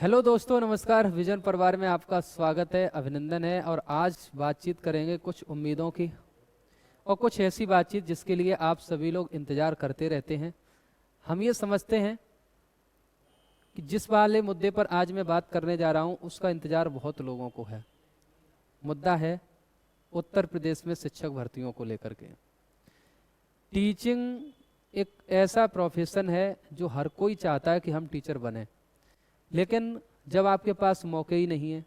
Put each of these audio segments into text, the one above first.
Hello दोस्तों, नमस्कार। Vision परिवार में आपका स्वागत है, अभिनंदन है। और आज बातचीत करेंगे कुछ उम्मीदों की और कुछ ऐसी बातचीत जिसके लिए आप सभी लोग इंतजार करते रहते हैं। हम ये समझते हैं कि जिस वाले मुद्दे पर आज मैं बात करने जा रहा हूँ उसका इंतजार बहुत लोगों को है। मुद्दा है उत्तर प्रदेश में शिक्षक भर्तियों को लेकर के। टीचिंग एक ऐसा प्रोफेशन है जो हर कोई चाहता है कि हम टीचर बने, लेकिन जब आपके पास मौके ही नहीं है,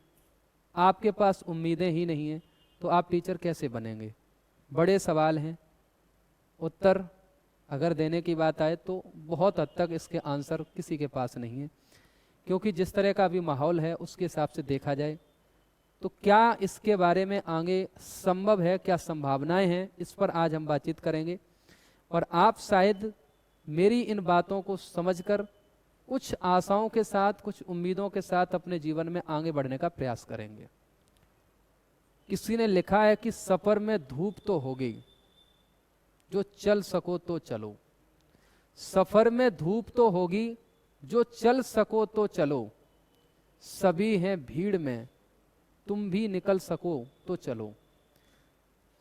आपके पास उम्मीदें ही नहीं हैं, तो आप टीचर कैसे बनेंगे? बड़े सवाल हैं। उत्तर अगर देने की बात आए तो बहुत हद तक इसके आंसर किसी के पास नहीं है, क्योंकि जिस तरह का अभी माहौल है उसके हिसाब से देखा जाए तो क्या इसके बारे में आगे संभव है, क्या संभावनाएं हैं, इस पर आज हम बातचीत करेंगे। और आप शायद मेरी इन बातों को समझकर कुछ आशाओं के साथ, कुछ उम्मीदों के साथ अपने जीवन में आगे बढ़ने का प्रयास करेंगे। किसी ने लिखा है कि सफर में धूप तो होगी, जो चल सको तो चलो। सफर में धूप तो होगी, जो चल सको तो चलो। सभी हैं भीड़ में, तुम भी निकल सको तो चलो।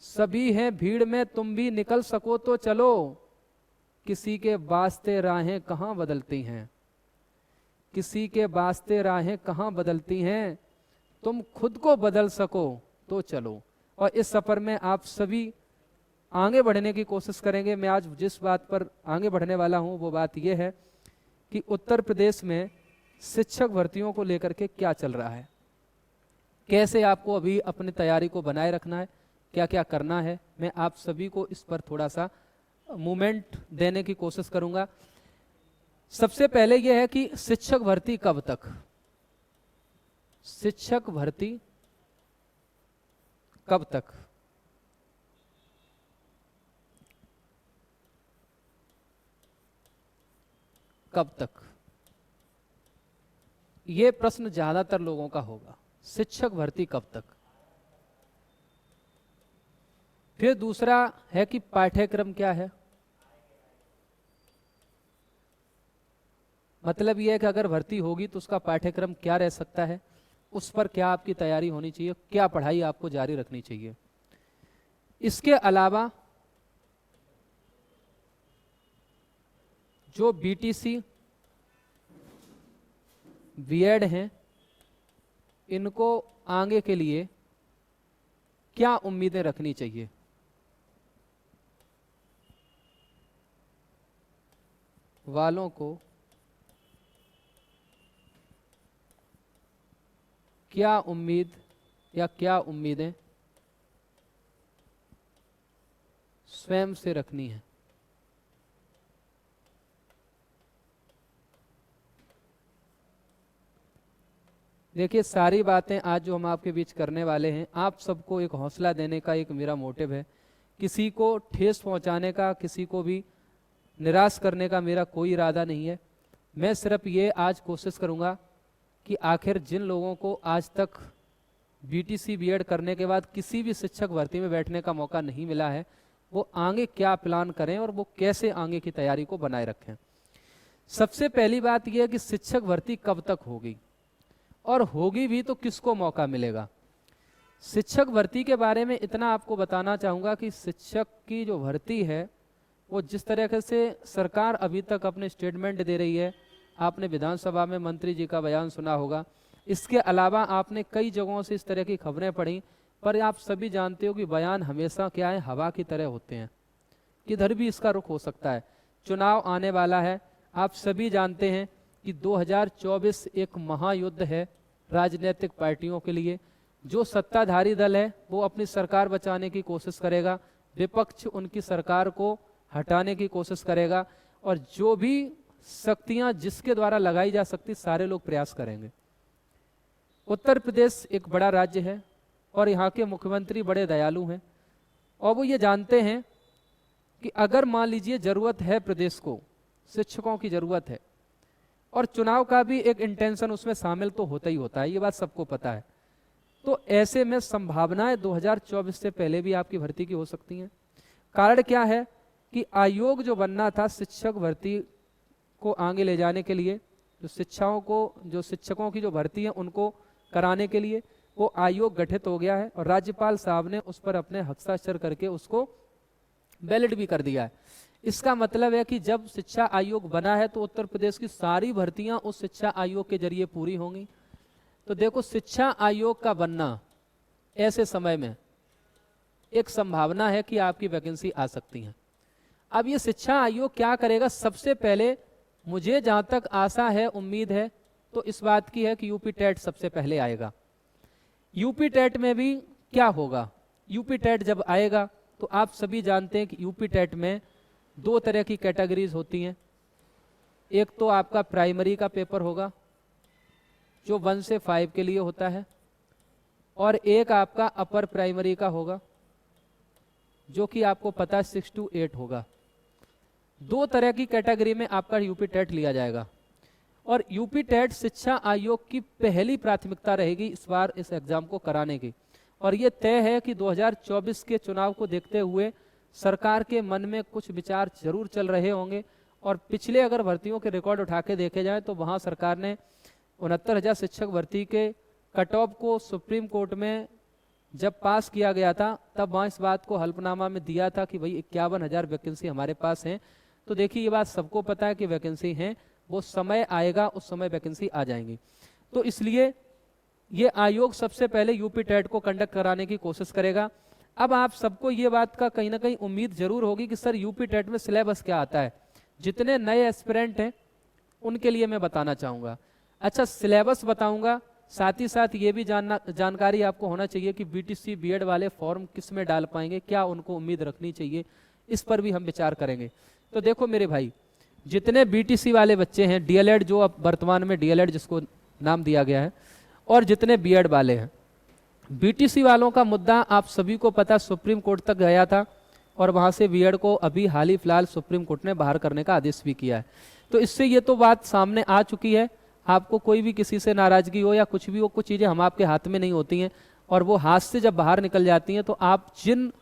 सभी हैं भीड़ में, तुम भी निकल सको तो चलो। किसी के वास्ते राहें कहाँ बदलती हैं, किसी के वास्ते राहें कहाँ बदलती हैं। तुम खुद को बदल सको तो चलो। और इस सफर में आप सभी आगे बढ़ने की कोशिश करेंगे। मैं आज जिस बात पर आगे बढ़ने वाला हूं वो बात यह है कि उत्तर प्रदेश में शिक्षक भर्तियों को लेकर के क्या चल रहा है, कैसे आपको अभी अपनी तैयारी को बनाए रखना है, क्या क्या करना है। मैं आप सभी को इस पर थोड़ा सा मूवमेंट देने की कोशिश करूंगा। सबसे पहले यह है कि शिक्षक भर्ती कब तक, शिक्षक भर्ती कब तक। कब तक, यह प्रश्न ज्यादातर लोगों का होगा। शिक्षक भर्ती कब तक। फिर दूसरा है कि पाठ्यक्रम क्या है। मतलब यह है कि अगर भर्ती होगी तो उसका पाठ्यक्रम क्या रह सकता है, उस पर क्या आपकी तैयारी होनी चाहिए, क्या पढ़ाई आपको जारी रखनी चाहिए। इसके अलावा जो बीटीसी, बीएड हैं, इनको आगे के लिए क्या उम्मीदें रखनी चाहिए। वालों को क्या उम्मीद या क्या उम्मीदें स्वयं से रखनी है। देखिए, सारी बातें आज जो हम आपके बीच करने वाले हैं, आप सबको एक हौसला देने का एक मेरा मोटिव है। किसी को ठेस पहुंचाने का, किसी को भी निराश करने का मेरा कोई इरादा नहीं है। मैं सिर्फ ये आज कोशिश करूंगा कि आखिर जिन लोगों को आज तक बीटीसी बीएड करने के बाद किसी भी शिक्षक भर्ती में बैठने का मौका नहीं मिला है, वो आगे क्या प्लान करें और वो कैसे आगे की तैयारी को बनाए रखें। सबसे पहली बात यह है कि शिक्षक भर्ती कब तक होगी, और होगी भी तो किसको मौका मिलेगा। शिक्षक भर्ती के बारे में इतना आपको बताना चाहूँगा कि शिक्षक की जो भर्ती है वो जिस तरीके से सरकार अभी तक अपने स्टेटमेंट दे रही है, आपने विधानसभा में मंत्री जी का बयान सुना होगा। इसके अलावा आपने कई जगहों से इस तरह की खबरें पढ़ी, पर आप सभी जानते हो कि बयान हमेशा क्या है, हवा की तरह होते हैं, किधर भी इसका रुख हो सकता है। चुनाव आने वाला है, आप सभी जानते हैं कि 2024 एक महायुद्ध है राजनीतिक पार्टियों के लिए। जो सत्ताधारी दल है वो अपनी सरकार बचाने की कोशिश करेगा, विपक्ष उनकी सरकार को हटाने की कोशिश करेगा, और जो भी शक्तियां जिसके द्वारा लगाई जा सकती सारे लोग प्रयास करेंगे। उत्तर प्रदेश एक बड़ा राज्य है और यहाँ के मुख्यमंत्री बड़े दयालु हैं, और वो ये जानते हैं कि अगर मान लीजिए जरूरत है, प्रदेश को शिक्षकों की जरूरत है, और चुनाव का भी एक इंटेंशन उसमें शामिल तो होता ही होता है, ये बात सबको पता है। तो ऐसे में संभावनाएं 2024 से पहले भी आपकी भर्ती की हो सकती हैं। कारण क्या है कि आयोग जो बनना था शिक्षक भर्ती को आगे ले जाने के लिए, जो शिक्षकों की जो भर्ती है उनको कराने के लिए वो आयोग गठित हो गया है और राज्यपाल साहब ने उस पर अपने हस्ताक्षर करके उसको वैलिड भी कर दिया है। इसका मतलब है कि जब शिक्षा आयोग बना है तो उत्तर प्रदेश की सारी भर्तियां उस शिक्षा आयोग के जरिए पूरी होंगी। तो देखो, शिक्षा आयोग का बनना ऐसे समय में एक संभावना है कि आपकी वैकेंसी आ सकती है। अब ये शिक्षा आयोग क्या करेगा, सबसे पहले मुझे जहां तक आशा है, उम्मीद है, तो इस बात की है कि यूपी टेट सबसे पहले आएगा। यूपी टेट में भी क्या होगा, यूपी टेट जब आएगा तो आप सभी जानते हैं कि यूपी टेट में 2 तरह की कैटेगरीज होती हैं। एक तो आपका प्राइमरी का पेपर होगा जो 1 से 5 के लिए होता है, और एक आपका अपर प्राइमरी का होगा जो कि आपको पता है 6 to 8 होगा। 2 तरह की कैटेगरी में आपका यूपी टेट लिया जाएगा और यूपी टेट शिक्षा आयोग की पहली प्राथमिकता रहेगी इस बार इस एग्जाम को कराने की। और ये तय है कि 2024 के चुनाव को देखते हुए सरकार के मन में कुछ विचार जरूर चल रहे होंगे। और पिछले अगर भर्तियों के रिकॉर्ड उठा के देखे जाए तो वहाँ सरकार ने 69,000 शिक्षक भर्ती के कट ऑफ को सुप्रीम कोर्ट में जब पास किया गया था तब वहाँ इस बात को हल्फनामा में दिया था कि भाई 51,000 वैकेंसी हमारे पास हैं। तो देखिए, ये बात सबको पता है कि वैकेंसी हैं, वो समय आएगा उस समय वैकेंसी आ जाएंगी। तो इसलिए ये आयोग सबसे पहले यूपी टेट को कंडक्ट कराने की कोशिश करेगा। अब आप सबको ये बात का कहीं ना कहीं उम्मीद जरूर होगी कि सर यूपी टेट में सिलेबस क्या आता है। जितने नए एस्पिरेंट हैं उनके लिए मैं बताना चाहूँगा। अच्छा, सिलेबस बताऊँगा, साथ ही साथ ये भी जानकारी आपको होना चाहिए कि बीटीसी बीएड वाले फॉर्म किस में डाल पाएंगे, क्या उनको उम्मीद रखनी चाहिए, इस पर भी हम विचार करेंगे। तो देखो मेरे भाई, जितने बीटीसी वाले बच्चे हैं, डीएलएड जो अब वर्तमान में डीएलएड जिसको नाम दिया गया है, और जितने बीएड वाले हैं, बीटीसी वालों का मुद्दा आप सभी को पता सुप्रीम कोर्ट तक गया था और वहां से बीएड को अभी हाल ही फिलहाल सुप्रीम कोर्ट ने बाहर करने का आदेश भी किया है। तो इससे ये तो बात सामने आ चुकी है। आपको कोई भी किसी से नाराजगी हो या कुछ भी हो, कुछ चीज़ें हम आपके हाथ में नहीं होती हैं और वो हाथ से जब बाहर निकल जाती हैं तो आप जिन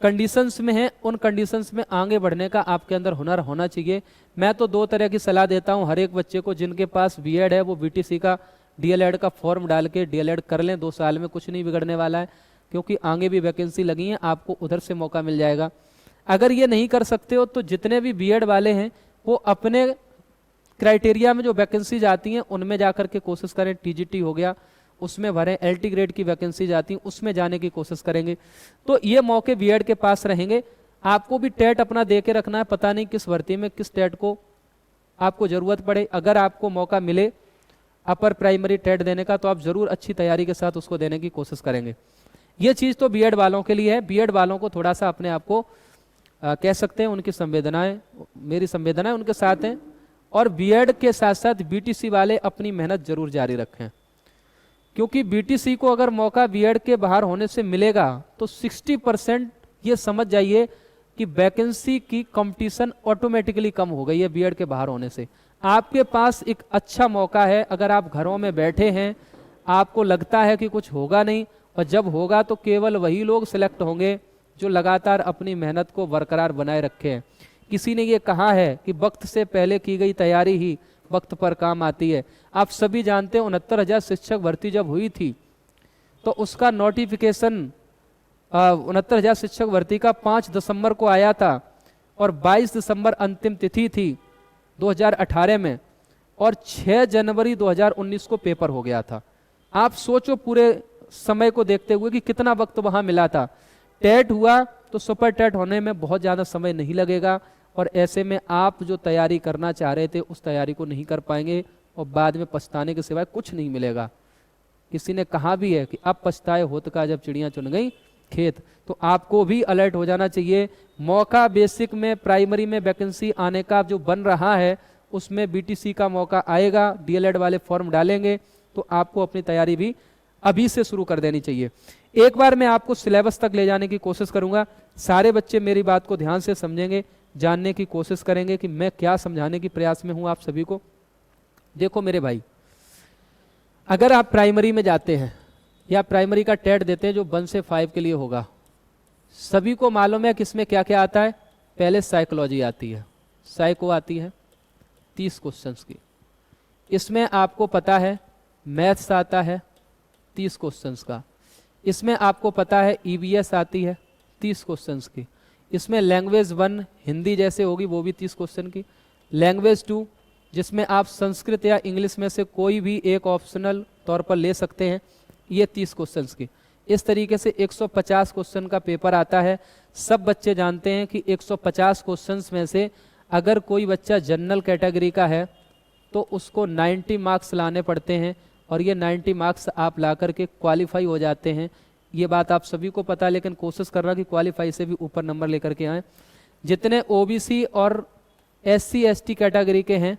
कंडीशंस में हैं उन कंडीशंस में आगे बढ़ने का आपके अंदर हुनर होना चाहिए। मैं तो 2 तरह की सलाह देता हूं हर एक बच्चे को, जिनके पास बीएड है वो बीटीसी का डीएलएड का फॉर्म डाल के डीएलएड कर लें। 2 साल में कुछ नहीं बिगड़ने वाला है, क्योंकि आगे भी वैकेंसी लगी है, आपको उधर से मौका मिल जाएगा। अगर ये नहीं कर सकते हो तो जितने भी बीएड वाले हैं वो अपने क्राइटेरिया में जो वैकेंसी जाती हैं उनमें जाकर के कोशिश करें। टीजीटी हो गया उसमें भरें, एलटी ग्रेड की वैकेंसी जाती है उसमें जाने की कोशिश करेंगे। तो ये मौके बीएड के पास रहेंगे। आपको भी टेट अपना दे के रखना है, पता नहीं किस भर्ती में किस टेट को आपको जरूरत पड़े। अगर आपको मौका मिले अपर प्राइमरी टेट देने का तो आप जरूर अच्छी तैयारी के साथ उसको देने की कोशिश करेंगे। ये चीज़ तो बीएड वालों के लिए है। बीएड वालों को थोड़ा सा अपने आप को कह सकते हैं, उनकी संवेदनाएं, मेरी संवेदनाएं उनके साथ हैं। और बीएड के साथ साथ बीटीसी वाले अपनी मेहनत जरूर जारी रखें, क्योंकि बीटीसी को अगर मौका बीएड के बाहर होने से मिलेगा तो 60% ये समझ जाइए कि वैकेंसी की कंपटीशन ऑटोमेटिकली कम हो गई है बीएड के बाहर होने से। आपके पास एक अच्छा मौका है। अगर आप घरों में बैठे हैं, आपको लगता है कि कुछ होगा नहीं, और जब होगा तो केवल वही लोग सिलेक्ट होंगे जो लगातार अपनी मेहनत को बरकरार बनाए रखे हैं। किसी ने ये कहा है कि वक्त से पहले की गई तैयारी ही वक्त पर काम आती है। आप सभी जानते हैं 69,000 शिक्षक भर्ती जब हुई थी तो उसका नोटिफिकेशन 69,000 शिक्षक भर्ती का 5 दिसंबर को आया था और 22 दिसंबर अंतिम तिथि थी 2018 में, और 6 जनवरी 2019 को पेपर हो गया था। आप सोचो पूरे समय को देखते हुए कि कितना वक्त वहां मिला था। टेट हुआ तो सुपर टेट होने में बहुत ज़्यादा समय नहीं लगेगा, और ऐसे में आप जो तैयारी करना चाह रहे थे उस तैयारी को नहीं कर पाएंगे और बाद में पछताने के सिवाय कुछ नहीं मिलेगा। किसी ने कहा भी है कि अब पछताए होत का जब चिड़ियां चुन गई खेत। तो आपको भी अलर्ट हो जाना चाहिए। मौका बेसिक में प्राइमरी में वैकेंसी आने का जो बन रहा है उसमें बीटीसी का मौका आएगा, डीएलएड वाले फॉर्म डालेंगे, तो आपको अपनी तैयारी भी अभी से शुरू कर देनी चाहिए। एक बार मैं आपको सिलेबस तक ले जाने की कोशिश करूंगा। सारे बच्चे मेरी बात को ध्यान से समझेंगे, जानने की कोशिश करेंगे कि मैं क्या समझाने की प्रयास में हूं आप सभी को। देखो मेरे भाई, अगर आप प्राइमरी में जाते हैं या प्राइमरी का टेट देते हैं जो 1 से 5 के लिए होगा, सभी को मालूम है कि इसमें क्या क्या आता है। पहले साइकोलॉजी आती है, साइको आती है 30 क्वेश्चंस की। इसमें आपको पता है मैथ्स आता है 30 क्वेश्चंस का, इसमें आपको पता है ईवीएस आती है 30 क्वेश्चंस की, इसमें लैंग्वेज 1 हिंदी जैसे होगी वो भी 30 क्वेश्चन की, लैंग्वेज 2 जिसमें आप संस्कृत या इंग्लिश में से कोई भी एक ऑप्शनल तौर पर ले सकते हैं, ये 30 क्वेश्चंस की। इस तरीके से 150 क्वेश्चन का पेपर आता है। सब बच्चे जानते हैं कि 150 क्वेश्चंस में से अगर कोई बच्चा जनरल कैटेगरी का है तो उसको 90 मार्क्स लाने पड़ते हैं, और ये 90 मार्क्स आप ला करके क्वालिफाई हो जाते हैं। ये बात आप सभी को पता है, लेकिन कोशिश कर रहा कि क्वालिफाई से भी ऊपर नंबर लेकर के आए। जितने ओबीसी और एससी एसटी कैटेगरी के हैं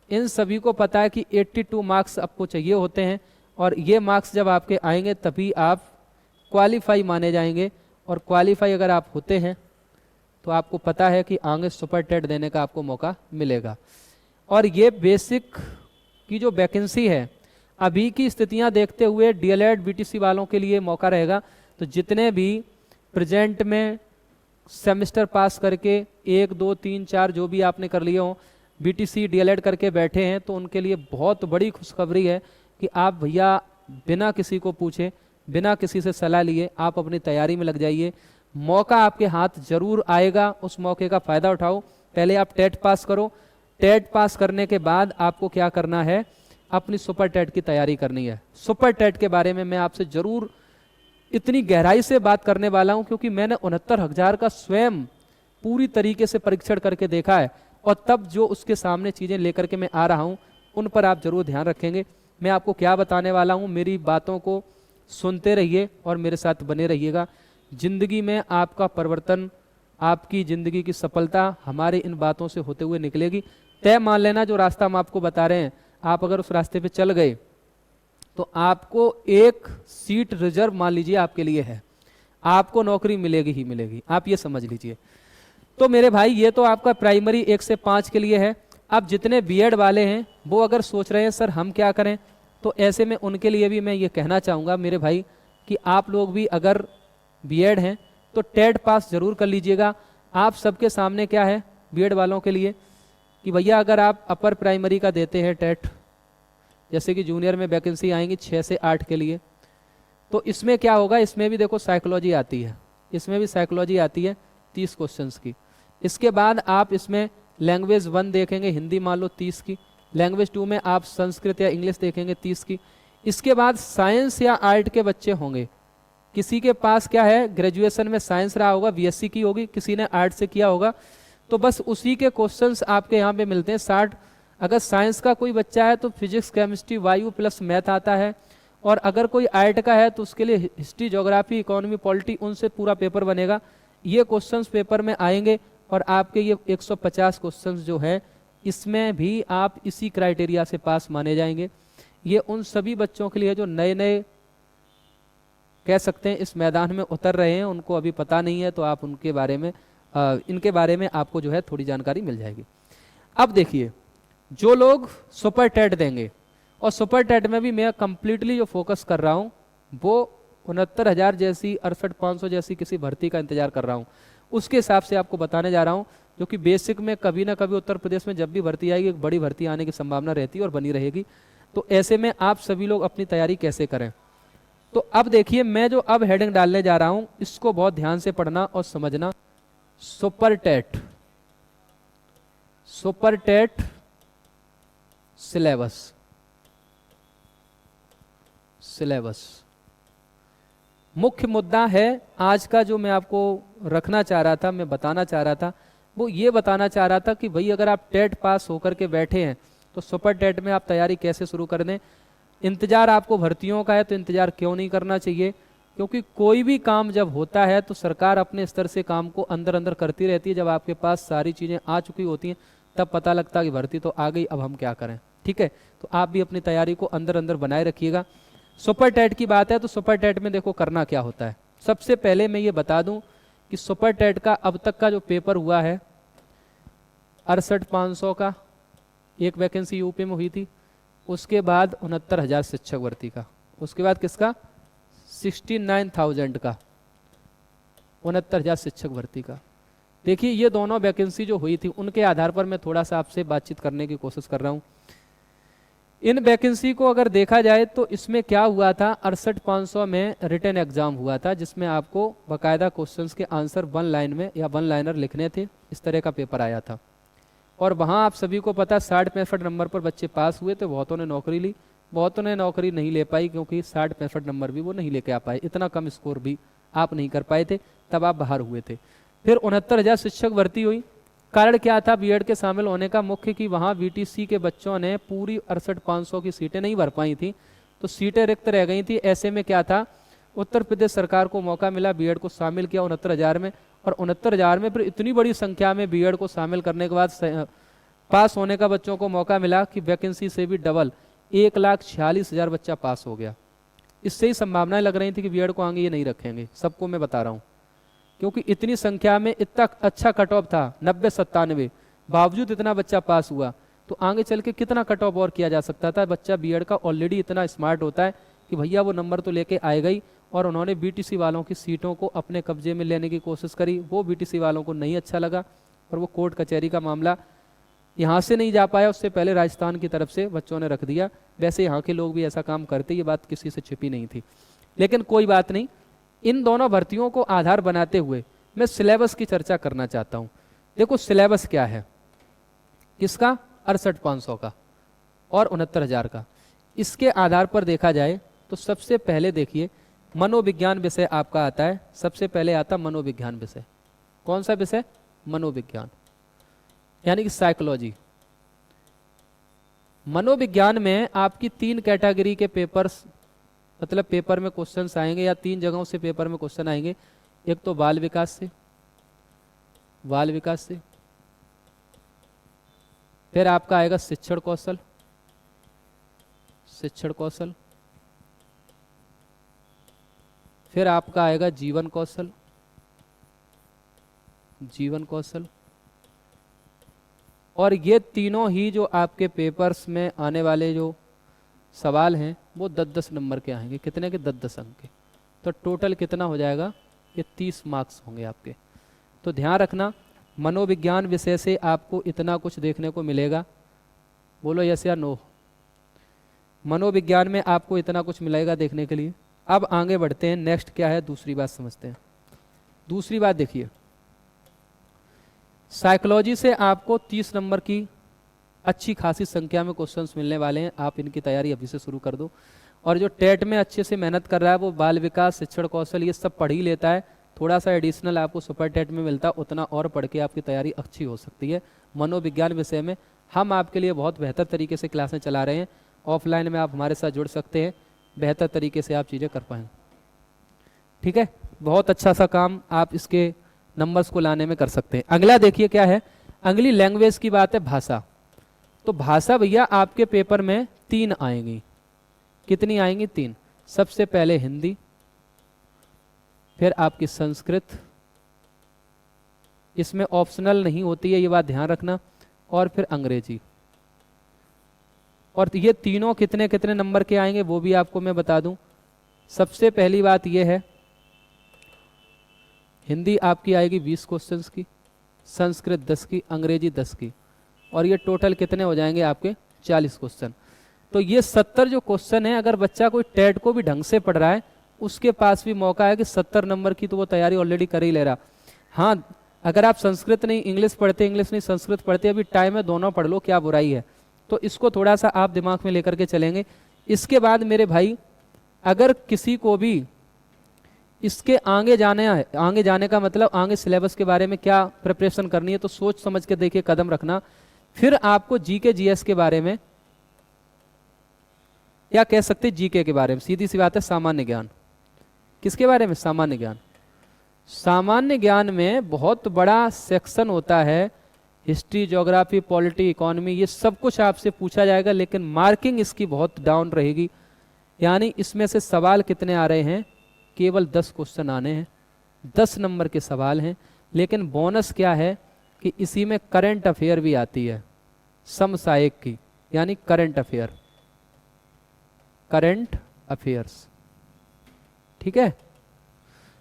इन सभी को पता है कि 82 मार्क्स आपको चाहिए होते हैं, और ये मार्क्स जब आपके आएंगे तभी आप क्वालिफाई माने जाएंगे। और क्वालिफाई अगर आप होते हैं तो आपको पता है कि आगे सुपर टेट देने का आपको मौका मिलेगा। और ये बेसिक की जो वैकेंसी है अभी की स्थितियां देखते हुए डीएलएड बीटीसी वालों के लिए मौका रहेगा। तो जितने भी प्रेजेंट में सेमेस्टर पास करके 1 2 3 4 जो भी आपने कर लिए हो, बीटीसी डीएलएड करके बैठे हैं, तो उनके लिए बहुत बड़ी खुशखबरी है कि आप भैया बिना किसी को पूछे, बिना किसी से सलाह लिए आप अपनी तैयारी में लग जाइए। मौका आपके हाथ जरूर आएगा, उस मौके का फ़ायदा उठाओ। पहले आप टेट पास करो, टेट पास करने के बाद आपको क्या करना है, अपनी सुपर टेट की तैयारी करनी है। सुपर टेट के बारे में मैं आपसे जरूर इतनी गहराई से बात करने वाला हूं क्योंकि मैंने 69,000 का स्वयं पूरी तरीके से परीक्षण करके देखा है, और तब जो उसके सामने चीज़ें लेकर के मैं आ रहा हूं उन पर आप जरूर ध्यान रखेंगे। मैं आपको क्या बताने वाला हूं, मेरी बातों को सुनते रहिए और मेरे साथ बने रहिएगा। जिंदगी में आपका परिवर्तन, आपकी जिंदगी की सफलता हमारे इन बातों से होते हुए निकलेगी। तय मान लेना जो रास्ता हम आपको बता रहे हैं, आप अगर उस रास्ते पे चल गए तो आपको एक सीट रिजर्व मान लीजिए आपके लिए है, आपको नौकरी मिलेगी ही मिलेगी, आप ये समझ लीजिए। तो मेरे भाई ये तो आपका प्राइमरी 1 से 5 के लिए है। अब जितने बीएड वाले हैं वो अगर सोच रहे हैं सर हम क्या करें, तो ऐसे में उनके लिए भी मैं ये कहना चाहूँगा मेरे भाई कि आप लोग भी अगर बीएड हैं तो टेट पास जरूर कर लीजिएगा। आप सबके सामने क्या है बीएड वालों के लिए कि भैया अगर आप अपर प्राइमरी का देते हैं टेट, जैसे कि जूनियर में वैकेंसी आएंगी 6 से 8 के लिए, तो इसमें क्या होगा, इसमें भी देखो साइकोलॉजी आती है, इसमें भी साइकोलॉजी आती है 30 क्वेश्चंस की। इसके बाद आप इसमें लैंग्वेज 1 देखेंगे, हिंदी मान लो 30 की, लैंग्वेज 2 में आप संस्कृत या इंग्लिश देखेंगे 30 की। इसके बाद साइंस या आर्ट के बच्चे होंगे, किसी के पास क्या है ग्रेजुएशन में साइंस रहा होगा, बीएससी की होगी, किसी ने आर्ट से किया होगा, तो बस उसी के क्वेश्चंस आपके यहाँ पे मिलते हैं 60। अगर साइंस का कोई बच्चा है तो फिजिक्स केमिस्ट्री वायु प्लस मैथ आता है, और अगर कोई आर्ट का है तो उसके लिए हिस्ट्री ज्योग्राफी इकोनॉमी पॉलिटी उनसे पूरा पेपर बनेगा। ये क्वेश्चंस पेपर में आएंगे, और आपके ये 150 क्वेश्चंस जो है इसमें भी आप इसी क्राइटेरिया से पास माने जाएंगे। ये उन सभी बच्चों के लिए जो नए नए कह सकते हैं इस मैदान में उतर रहे हैं, उनको अभी पता नहीं है, तो आप उनके बारे में इनके बारे में आपको जो है थोड़ी जानकारी मिल जाएगी। अब देखिए जो लोग सुपर टेट देंगे, और सुपर टेट में भी मैं कंप्लीटली जो फोकस कर रहा हूँ वो 69,000 जैसी 68,500 जैसी किसी भर्ती का इंतजार कर रहा हूँ, उसके हिसाब से आपको बताने जा रहा हूँ, जो कि बेसिक में कभी ना कभी उत्तर प्रदेश में जब भी भर्ती आएगी एक बड़ी भर्ती आने की संभावना रहती है और बनी रहेगी। तो ऐसे में आप सभी लोग अपनी तैयारी कैसे करें, तो अब देखिए मैं जो अब हेडिंग डालने जा रहा हूँ इसको बहुत ध्यान से पढ़ना और समझना। Super TET, super TET syllabus, syllabus मुख्य मुद्दा है आज का जो मैं आपको रखना चाह रहा था, मैं बताना चाह रहा था, वो ये बताना चाह रहा था कि भाई अगर आप टेट पास होकर के बैठे हैं तो सुपर टेट में आप तैयारी कैसे शुरू कर दें। इंतजार आपको भर्तियों का है तो इंतजार क्यों नहीं करना चाहिए, क्योंकि कोई भी काम जब होता है तो सरकार अपने स्तर से काम को अंदर अंदर करती रहती है। जब आपके पास सारी चीज़ें आ चुकी होती हैं तब पता लगता है कि भर्ती तो आ गई, अब हम क्या करें। ठीक है, तो आप भी अपनी तैयारी को अंदर अंदर बनाए रखिएगा। सुपर टेट की बात है तो सुपर टेट में देखो करना क्या होता है। सबसे पहले मैं ये बता दूं कि सुपर टेट का अब तक का जो पेपर हुआ है 68,500 का एक वैकेंसी यूपी में हुई थी, उसके बाद 69,000 शिक्षक भर्ती का, उसके बाद किसका 69,000 का 69,000 शिक्षक भर्ती का। देखिए ये दोनों वैकेंसी जो हुई थी उनके आधार पर मैं थोड़ा सा आपसे बातचीत करने की कोशिश कर रहा हूँ। इन वैकेंसी को अगर देखा जाए तो इसमें क्या हुआ था, 68,500 में रिटन एग्जाम हुआ था जिसमें आपको बकायदा क्वेश्चंस के आंसर 1 लाइन में या 1 लाइनर लिखने थे, इस तरह का पेपर आया था। और वहाँ आप सभी को पता 60-65 नंबर पर बच्चे पास हुए थे, बहुतों ने नौकरी ली, बहुतों ने नौकरी नहीं ले पाई क्योंकि 60-65 नंबर भी वो नहीं लेके आ पाए, इतना कम स्कोर भी आप नहीं कर पाए थे, तब आप बाहर हुए थे। फिर 69,000 शिक्षक भर्ती हुई। कारण क्या था बीएड के शामिल होने का, मुख्य कि वहाँ बीटीसी के बच्चों ने पूरी 68,500 की सीटें नहीं भर पाई थी, तो सीटें रिक्त रह गई थी। ऐसे में क्या था, उत्तर प्रदेश सरकार को मौका मिला, बीएड को शामिल किया 69,000 में, और 69,000 में फिर इतनी बड़ी संख्या में बीएड को शामिल करने के बाद पास होने का बच्चों को मौका मिला कि वैकेंसी से भी डबल 1,46,000 बच्चा पास हो गया। इससे ही संभावनाएं लग रही थी कि बीएड को आगे ये नहीं रखेंगे, सबको मैं बता रहा हूँ, क्योंकि इतनी संख्या में इतना अच्छा कट ऑफ था 90-97, बावजूद इतना बच्चा पास हुआ, तो आगे चल के कितना कट ऑफ और किया जा सकता था। बच्चा बीएड का ऑलरेडी इतना स्मार्ट होता है कि भैया वो नंबर तो लेके आएगा ही, और उन्होंने बीटीसी वालों की सीटों को अपने कब्जे में लेने की कोशिश करी, वो बीटीसी वालों को नहीं अच्छा लगा और वो कोर्ट कचहरी का मामला यहाँ से नहीं जा पाया, उससे पहले राजस्थान की तरफ से बच्चों ने रख दिया। वैसे यहाँ के लोग भी ऐसा काम करते, ये बात किसी से छिपी नहीं थी, लेकिन कोई बात नहीं। इन दोनों भर्तियों को आधार बनाते हुए मैं सिलेबस की चर्चा करना चाहता हूँ। देखो सिलेबस क्या है, किसका, 68,500 का और 69,000 का। इसके आधार पर देखा जाए तो सबसे पहले देखिए मनोविज्ञान विषय आपका आता है, सबसे पहले आता मनोविज्ञान विषय। कौन सा विषय, मनोविज्ञान, यानी कि साइकोलॉजी। मनोविज्ञान में आपकी 3 कैटेगरी के पेपर्स, मतलब पेपर में क्वेश्चंस आएंगे, या 3 जगहों से पेपर में क्वेश्चन आएंगे। एक तो बाल विकास से, बाल विकास से, फिर आपका आएगा शिक्षण कौशल, शिक्षण कौशल, फिर आपका आएगा जीवन कौशल, जीवन कौशल। और ये तीनों ही जो आपके पेपर्स में आने वाले जो सवाल हैं वो 10-10 नंबर के आएंगे। कितने के, 10-10 अंक के। तो टोटल कितना हो जाएगा, ये 30 मार्क्स होंगे आपके। तो ध्यान रखना, मनोविज्ञान विषय से आपको इतना कुछ देखने को मिलेगा, बोलो यस या नो। मनोविज्ञान में आपको इतना कुछ मिलेगा देखने के लिए। अब आगे बढ़ते हैं, नेक्स्ट क्या है, दूसरी बात समझते हैं। दूसरी बात देखिए, साइकोलॉजी से आपको 30 नंबर की अच्छी खासी संख्या में क्वेश्चंस मिलने वाले हैं। आप इनकी तैयारी अभी से शुरू कर दो। और जो टेट में अच्छे से मेहनत कर रहा है वो बाल विकास, शिक्षण कौशल, ये सब पढ़ ही लेता है, थोड़ा सा एडिशनल आपको सुपर टेट में मिलता, उतना और पढ़ के आपकी तैयारी अच्छी हो सकती है। मनोविज्ञान विषय में हम आपके लिए बहुत बेहतर तरीके से क्लासें चला रहे हैं। ऑफलाइन में आप हमारे साथ जुड़ सकते हैं, बेहतर तरीके से आप चीज़ें कर पाएँ। ठीक है, बहुत अच्छा सा काम आप इसके नंबर्स को लाने में कर सकते हैं। अगला देखिए क्या है, अगली लैंग्वेज की बात है, भाषा। तो भाषा भैया आपके पेपर में 3 आएंगी। कितनी आएंगी, 3। सबसे पहले हिंदी, फिर आपकी संस्कृत, इसमें ऑप्शनल नहीं होती है, ये बात ध्यान रखना, और फिर अंग्रेजी। और ये तीनों कितने कितने नंबर के आएंगे वो भी आपको मैं बता दूं। सबसे पहली बात ये है, हिंदी आपकी आएगी 20 क्वेश्चंस की, संस्कृत 10 की, अंग्रेजी 10 की, और ये टोटल कितने हो जाएंगे आपके 40 क्वेश्चन। तो ये 70 जो क्वेश्चन है, अगर बच्चा कोई टेट को भी ढंग से पढ़ रहा है उसके पास भी मौका है कि 70 नंबर की तो वो तैयारी ऑलरेडी कर ही ले रहा। हाँ, अगर आप संस्कृत नहीं इंग्लिश पढ़ते, इंग्लिश नहीं संस्कृत पढ़ते, अभी टाइम है, दोनों पढ़ लो, क्या बुराई है। तो इसको थोड़ा सा आप दिमाग में लेकर के चलेंगे। इसके बाद मेरे भाई, अगर किसी को भी इसके आगे जाने का मतलब आगे सिलेबस के बारे में क्या प्रिपरेशन करनी है, तो सोच समझ के देखिए, कदम रखना। फिर आपको जीके जीएस के बारे में, या कह सकते जीके के बारे में, सीधी सी बात है, सामान्य ज्ञान। किसके बारे में, सामान्य ज्ञान। सामान्य ज्ञान में बहुत बड़ा सेक्शन होता है, हिस्ट्री, ज्योग्राफी, पॉलिटी, इकोनॉमी, ये सब कुछ आपसे पूछा जाएगा, लेकिन मार्किंग इसकी बहुत डाउन रहेगी। यानी इसमें से सवाल कितने आ रहे हैं, केवल 10 क्वेश्चन आने हैं, 10 नंबर के सवाल हैं। लेकिन बोनस क्या है कि इसी में करंट अफेयर भी आती है, समसामयिक की, यानी करंट अफेयर, करंट अफेयर्स। ठीक है,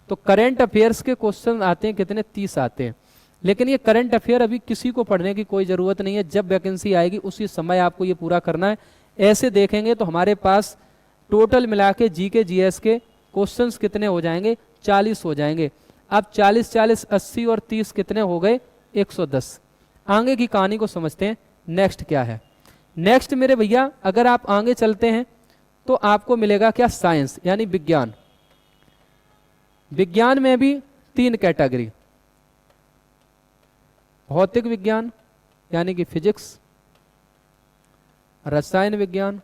तो करंट अफेयर्स के क्वेश्चन आते हैं कितने, 30 आते हैं। लेकिन ये करंट अफेयर अभी किसी को पढ़ने की कोई ज़रूरत नहीं है, जब वैकेंसी आएगी उसी समय आपको ये पूरा करना है। ऐसे देखेंगे तो हमारे पास टोटल मिला के जी के जीएस के क्वेश्चंस कितने हो जाएंगे, 40 हो जाएंगे। अब 40 40 80 और 30 कितने हो गए, 110। आगे की कहानी को समझते हैं, नेक्स्ट क्या है। नेक्स्ट मेरे भैया अगर आप आगे चलते हैं तो आपको मिलेगा क्या, साइंस यानी विज्ञान। विज्ञान में भी 3 कैटेगरी, भौतिक विज्ञान यानी कि फिजिक्स, रसायन विज्ञान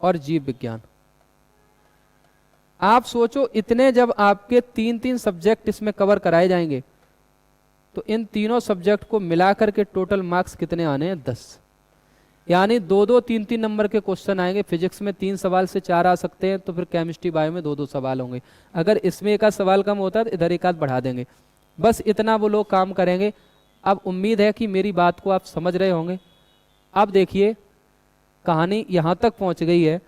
और जीव विज्ञान। आप सोचो इतने जब आपके 3-3 सब्जेक्ट इसमें कवर कराए जाएंगे तो इन तीनों सब्जेक्ट को मिलाकर के टोटल मार्क्स कितने आने हैं, 10। यानी 2-2 3-3 नंबर के क्वेश्चन आएंगे। फिजिक्स में 3 सवाल से 4 आ सकते हैं, तो फिर केमिस्ट्री बायो में 2-2 सवाल होंगे। अगर इसमें एक आध सवाल कम होता है तो इधर एक आध बढ़ा देंगे। बस इतना वो लोग काम करेंगे। अब उम्मीद है कि मेरी बात को आप समझ रहे होंगे। अब देखिए कहानी यहाँ तक पहुँच गई है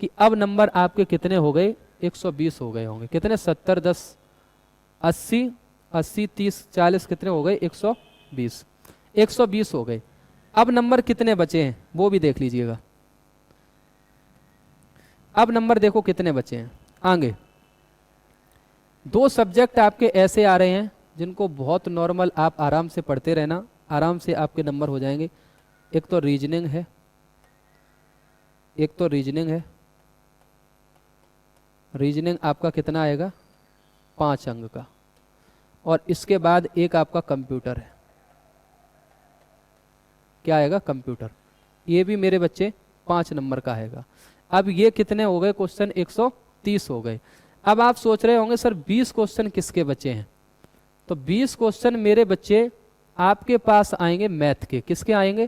कि अब नंबर आपके कितने हो गए, 120 हो गए होंगे। कितने, 70 10 80 80 30 40 कितने हो गए, 120। 120 हो गए। अब नंबर कितने बचे हैं वो भी देख लीजिएगा। अब नंबर देखो कितने बचे हैं आगे। 2 सब्जेक्ट आपके ऐसे आ रहे हैं जिनको बहुत नॉर्मल आप आराम से पढ़ते रहना, आराम से आपके नंबर हो जाएंगे। एक तो रीजनिंग है, एक तो रीजनिंग है। रीजनिंग आपका कितना आएगा, 5 अंक का। और इसके बाद एक आपका कंप्यूटर है। क्या आएगा, कंप्यूटर। ये भी मेरे बच्चे 5 नंबर का आएगा। अब ये कितने हो गए क्वेश्चन, 130 हो गए। अब आप सोच रहे होंगे सर 20 क्वेश्चन किसके बचे हैं। तो 20 क्वेश्चन मेरे बच्चे आपके पास आएंगे मैथ के। किसके आएंगे,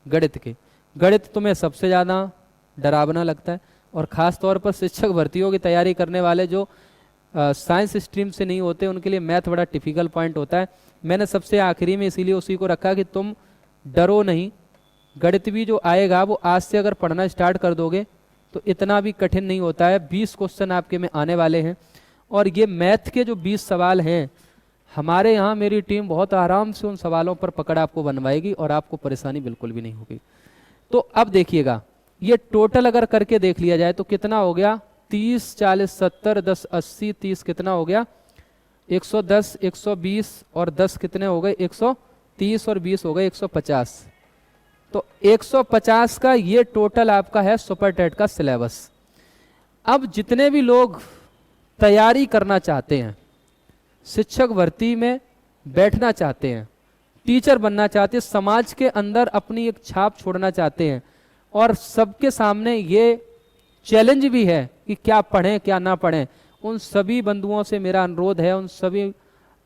गणित के। गणित तुम्हें सबसे ज़्यादा डरावना लगता है, और ख़ास तौर पर शिक्षक भर्तियों की तैयारी करने वाले जो साइंस स्ट्रीम से नहीं होते उनके लिए मैथ बड़ा टिपिकल पॉइंट होता है। मैंने सबसे आखिरी में इसीलिए उसी को रखा कि तुम डरो नहीं। गणित भी जो आएगा वो आज से अगर पढ़ना स्टार्ट कर दोगे तो इतना भी कठिन नहीं होता है। 20 क्वेश्चन आपके में आने वाले हैं, और ये मैथ के जो 20 सवाल हैं हमारे यहाँ मेरी टीम बहुत आराम से उन सवालों पर पकड़ आपको बनवाएगी और आपको परेशानी बिल्कुल भी नहीं होगी। तो अब देखिएगा ये टोटल अगर करके देख लिया जाए तो कितना हो गया, 30 40 70 10 80 30 कितना हो गया, 110 120 और 10 कितने हो गए, 130 और 20 हो गए 150। तो 150 का ये टोटल आपका है सुपर टेट का सिलेबस। अब जितने भी लोग तैयारी करना चाहते हैं, शिक्षक भर्ती में बैठना चाहते हैं, टीचर बनना चाहते हैं, समाज के अंदर अपनी एक छाप छोड़ना चाहते हैं, और सबके सामने ये चैलेंज भी है कि क्या पढ़ें क्या ना पढ़ें, उन सभी बंधुओं से मेरा अनुरोध है, उन सभी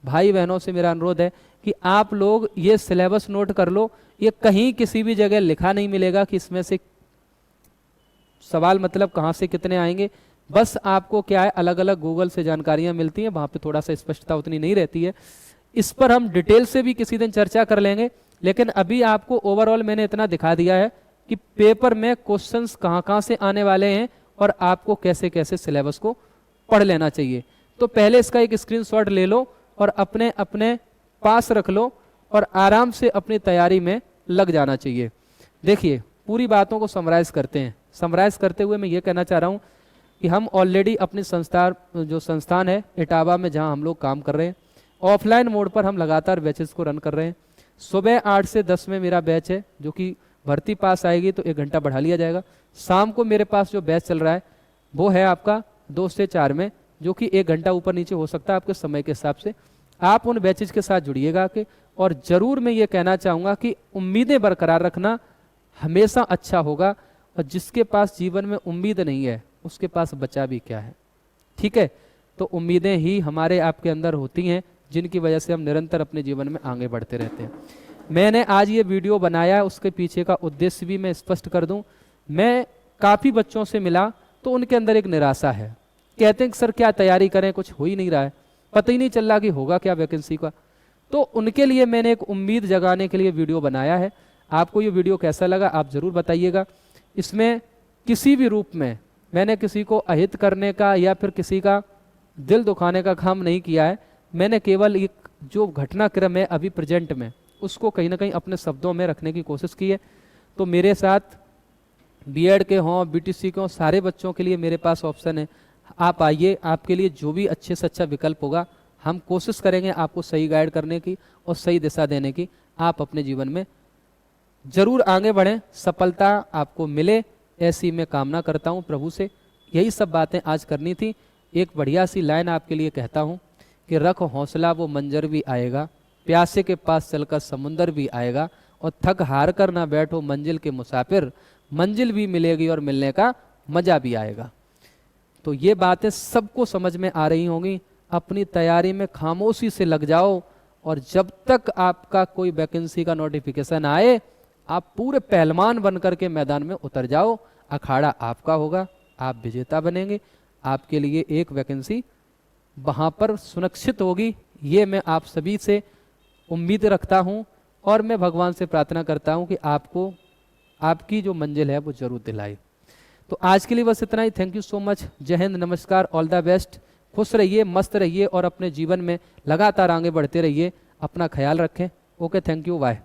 भाई बहनों से मेरा अनुरोध है कि आप लोग ये सिलेबस नोट कर लो। ये कहीं किसी भी जगह लिखा नहीं मिलेगा कि इसमें से सवाल मतलब कहाँ से कितने आएंगे। बस आपको क्या है, अलग अलग गूगल से जानकारियाँ मिलती हैं, वहाँ पे थोड़ा सा स्पष्टता उतनी नहीं रहती है। इस पर हम डिटेल से भी किसी दिन चर्चा कर लेंगे, लेकिन अभी आपको ओवरऑल मैंने इतना दिखा दिया है कि पेपर में क्वेश्चंस कहाँ से आने वाले हैं और आपको कैसे कैसे सिलेबस को पढ़ लेना चाहिए। तो पहले इसका एक स्क्रीनशॉट ले लो और अपने अपने पास रख लो और आराम से अपनी तैयारी में लग जाना चाहिए। देखिए पूरी बातों को समराइज करते हैं। समराइज करते हुए मैं ये कहना चाह रहा हूँ कि हम ऑलरेडी अपनी संस्थान है इटावा में, जहाँ हम लोग काम कर रहे हैं, ऑफलाइन मोड पर हम लगातार बैचेस को रन कर रहे हैं। सुबह 8 से 10 में मेरा बैच है, जो कि भर्ती पास आएगी तो 1 घंटा बढ़ा लिया जाएगा। शाम को मेरे पास जो बैच चल रहा है वो है आपका 2 से 4 में, जो कि 1 घंटा ऊपर नीचे हो सकता है आपके समय के हिसाब से। आप उन बैचेज के साथ जुड़िएगा के, और ज़रूर मैं ये कहना चाहूँगा कि उम्मीदें बरकरार रखना हमेशा अच्छा होगा, और जिसके पास जीवन में उम्मीद नहीं है उसके पास बचा भी क्या है। ठीक है, तो उम्मीदें ही हमारे आपके अंदर होती हैं जिनकी वजह से हम निरंतर अपने जीवन में आगे बढ़ते रहते हैं। मैंने आज ये वीडियो बनाया है, उसके पीछे का उद्देश्य भी मैं स्पष्ट कर दूं। मैं काफ़ी बच्चों से मिला तो उनके अंदर एक निराशा है, कहते हैं कि सर क्या तैयारी करें, कुछ हो ही नहीं रहा है, पता ही नहीं चल रहा कि होगा क्या वैकेंसी का। तो उनके लिए मैंने एक उम्मीद जगाने के लिए वीडियो बनाया है। आपको ये वीडियो कैसा लगा आप ज़रूर बताइएगा। इसमें किसी भी रूप में मैंने किसी को अहित करने का या फिर किसी का दिल दुखाने का काम नहीं किया है। मैंने केवल एक जो घटनाक्रम है अभी प्रेजेंट में, उसको कहीं ना कहीं अपने शब्दों में रखने की कोशिश की है। तो मेरे साथ बीएड के हों, बीटीसी के हों, सारे बच्चों के लिए मेरे पास ऑप्शन है। आप आइए, आपके लिए जो भी अच्छे से अच्छा विकल्प होगा हम कोशिश करेंगे आपको सही गाइड करने की और सही दिशा देने की। आप अपने जीवन में जरूर आगे बढ़ें, सफलता आपको मिले, ऐसी मैं कामना करता हूं प्रभु से। यही सब बातें आज करनी थी। एक बढ़िया सी लाइन आपके लिए कहता हूं कि रख हौसला वो मंजर भी आएगा, प्यासे के पास चलकर समुंदर भी आएगा, और थक हार कर ना बैठो मंजिल के मुसाफिर, मंजिल भी मिलेगी और मिलने का मजा भी आएगा। तो ये बातें सबको समझ में आ रही होंगी। अपनी तैयारी में खामोशी से लग जाओ, और जब तक आपका कोई वैकेंसी का नोटिफिकेशन आए आप पूरे पहलवान बनकर के मैदान में उतर जाओ। अखाड़ा आपका होगा, आप विजेता बनेंगे, आपके लिए एक वैकेंसी वहां पर सुनिश्चित होगी। ये मैं आप सभी से उम्मीद रखता हूं, और मैं भगवान से प्रार्थना करता हूं कि आपको आपकी जो मंजिल है वो जरूर दिलाए। तो आज के लिए बस इतना ही। Thank you so much. जय हिंद, नमस्कार, ऑल द बेस्ट। खुश रहिए, मस्त रहिए, और अपने जीवन में लगातार आगे बढ़ते रहिए। अपना ख्याल रखें। Okay, thank you, bye.